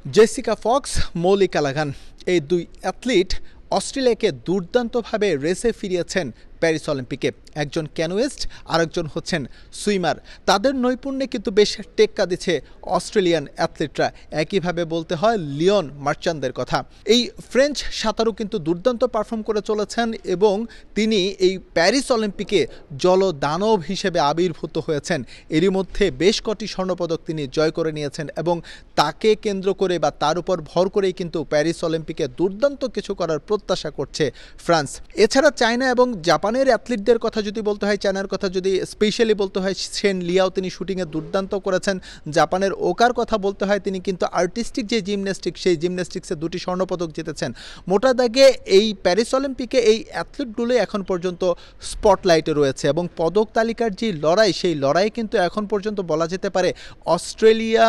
Jessica Fox, Moulika লাগান এই দুই অ্যাথলিট অস্ট্রেলিয়াকে দুর্দান্তভাবে রেসে ফিরিয়েছেন প্যারিস অলিম্পিকে। একজন ক্যানোয়েস্ট আর একজন হচ্ছেন সুইমার। তাদের নৈপুণ্যে কিন্তু বেশ টেক্কা দিচ্ছে অস্ট্রেলিয়ান অ্যাথলিটরা। একইভাবে বলতে হয় লিওন মার্চান্দের কথা। এই ফ্রেঞ্চ সাঁতারু কিন্তু দুর্দান্ত পারফর্ম করে চলেছেন এবং তিনি এই প্যারিস অলিম্পিকে জলদানব হিসেবে আবির্ভূত হয়েছেন। এরই মধ্যে বেশ কটি স্বর্ণপদক তিনি জয় করে নিয়েছেন এবং তাকে কেন্দ্র করে বা তার উপর ভর করেই কিন্তু প্যারিস অলিম্পিকে দুর্দান্ত কিছু করার প্রত্যাশা করছে ফ্রান্স। এছাড়া চায়না এবং জাপানের অ্যাথলিটদের কথা যদি বলতে হয়, চায়নার কথা যদি স্পেশালি বলতে হয়, শেন লিয়াও তিনি শুটিংয়ে দুর্দান্ত করেছেন। জাপানের ওকার কথা বলতে হয়, তিনি কিন্তু আর্টিস্টিক যে জিমন্যাস্টিক সেই জিমন্যাস্টিক্সে 2টি স্বর্ণপদক জিতেছেন। মোটা দাগে এই প্যারিস অলিম্পিকে এই অ্যাথলিটগুলোই এখন পর্যন্ত স্পটলাইটে রয়েছে এবং পদক তালিকার যে লড়াই সেই লড়াই কিন্তু এখন পর্যন্ত বলা যেতে পারে অস্ট্রেলিয়া,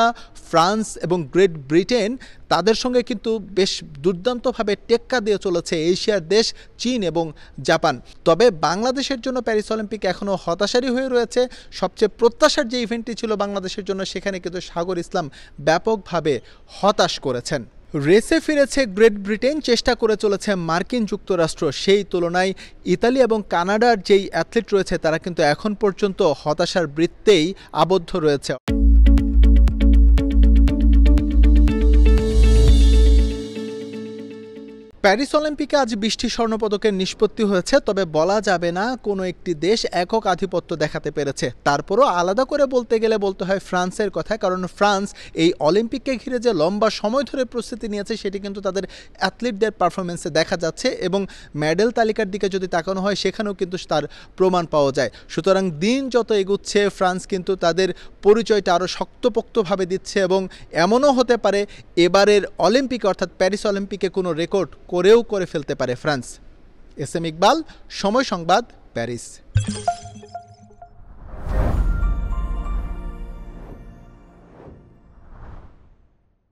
ফ্রান্স এবং গ্রেট ব্রিটেন তাদের সঙ্গে কিন্তু বেশ দুর্দান্তভাবে টেক্কা দিয়ে চলেছে এশিয়ার দেশ চীন এবং জাপান। তবে বাংলাদেশের জন্য প্যারিস অলিম্পিক এখনও হতাশারই হয়ে রয়েছে। সবচেয়ে প্রত্যাশার যে ইভেন্টটি ছিল বাংলাদেশের জন্য, সেখানে কিন্তু সাগর ইসলাম ব্যাপকভাবে হতাশ করেছেন। রেসে ফিরেছে গ্রেট ব্রিটেন, চেষ্টা করে চলেছে মার্কিন যুক্তরাষ্ট্র। সেই তুলনায় ইতালি এবং কানাডার যেই অ্যাথলিট রয়েছে তারা কিন্তু এখন পর্যন্ত হতাশার বৃত্তেই আবদ্ধ রয়েছে। প্যারিস অলিম্পিকে আজ 20টি স্বর্ণপদকের নিষ্পত্তি হয়েছে, তবে বলা যাবে না কোনো একটি দেশ একক আধিপত্য দেখাতে পেরেছে। তারপরও আলাদা করে বলতে গেলে বলতে হয় ফ্রান্সের কথা, কারণ ফ্রান্স এই অলিম্পিককে ঘিরে যে লম্বা সময় ধরে প্রস্তুতি নিয়েছে সেটি কিন্তু তাদের অ্যাথলিটদের পারফরমেন্সে দেখা যাচ্ছে এবং মেডেল তালিকার দিকে যদি তাকানো হয় সেখানেও কিন্তু তার প্রমাণ পাওয়া যায়। সুতরাং দিন যত এগুচ্ছে ফ্রান্স কিন্তু তাদের পরিচয়টা আরও শক্তপোক্তভাবে দিচ্ছে এবং এমনও হতে পারে এবারের অলিম্পিকে অর্থাৎ প্যারিস অলিম্পিকে কোনো রেকর্ড করে ফেলতে পারে ফ্রান্স। এস এম ইকবাল, সময় সংবাদ, প্যারিস।